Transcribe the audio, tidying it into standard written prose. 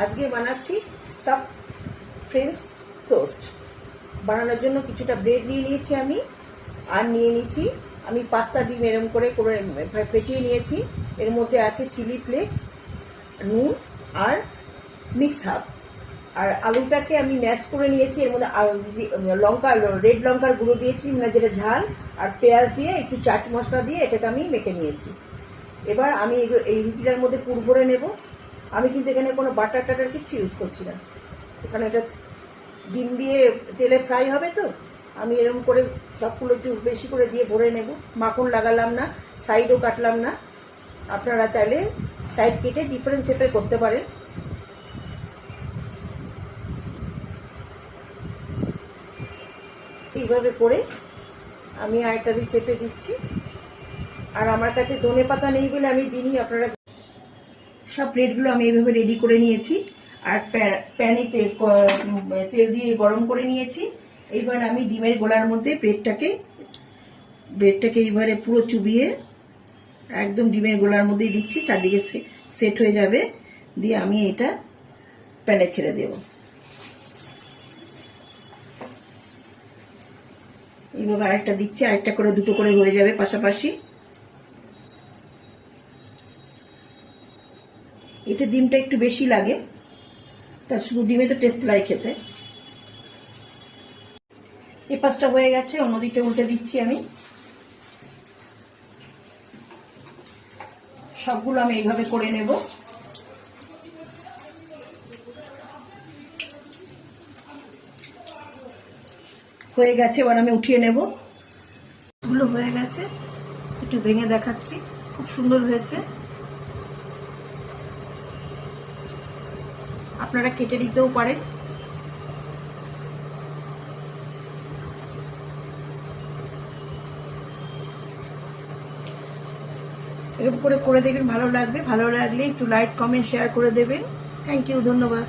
আজকে বানাচ্ছি staff French toast. বানানোর জন্য কিছুটা ব্রেড নিয়ে নিয়েছি আমি, আর নিয়ে নিয়েছি আমি 5টা ডিম এরম করে ফেটিয়ে নিয়েছি। এর মধ্যে আছে চিলি ফ্লেক্স, নুন আর মিক্স হাফ। আর আলুটাকে আমি ম্যাশ করে নিয়েছি, এর মধ্যে রেড লঙ্কার গুঁড়ো দিয়েছি, মানে যেটা ঝাল, আর পেঁয়াজ দিয়ে একটু চাট মশলা দিয়ে এটাকে আমি মেখে নিয়েছি। এবার আমি এই রুটিটার মধ্যে পুর ভরে নেব। আমি কিন্তু এখানে কোনো বাটার টাটার কিচ্ছু ইউজ করছি না, এখানে এটা ডিম দিয়ে তেলে ফ্রাই হবে, তো আমি এরকম করে সবগুলো একটু বেশি করে দিয়ে ভরে নেব। মাখন লাগালাম না, সাইডও কাটলাম না। আপনারা চাইলে সাইড কেটে ডিফারেন্ট শেপে করতে পারেন। এইভাবে করে আমি আরেকটা দিয়ে চেপে দিচ্ছি। আর আমার কাছে ধনে পাতা নেই বলে আমি দিইনি, আপনারা সব প্লেটগুলো আমি এইভাবে রেডি করে নিয়েছি। আর প্যানে তেল দিয়ে গরম করে নিয়েছি। এইবার আমি ডিমের গোলার মধ্যে ব্রেডটাকে এইবারে পুরো চুবিয়ে একদম ডিমের গোলার মধ্যেই দিচ্ছি, চারদিকে সেট হয়ে যাবে। দিয়ে আমি এটা প্যানে ছেড়ে দেব। এইভাবে আরেকটা দিচ্ছি, আরেকটা করে দুটো করে হয়ে যাবে পাশাপাশি। এটা ডিমটা একটু বেশি লাগে, তার শুধু ডিমে তো টেস্ট লাগে খেতে। এই পাশটা হয়ে গেছে, অন্যদিকটা উল্টে দিচ্ছি আমি। সবগুলো আমি এইভাবে করে নেব। হয়ে গেছে, এবার আমি উঠিয়ে নেব। এগুলো হয়ে গেছে, একটু ভেঙে দেখাচ্ছি, খুব সুন্দর হয়েছে। আপনারা কেটে দিতেও পারেন। এরকম করে দেখবেন, ভালো লাগবে। ভালো লাগলে একটু লাইক, কমেন্ট, শেয়ার করে দেবেন। থ্যাংক ইউ, ধন্যবাদ।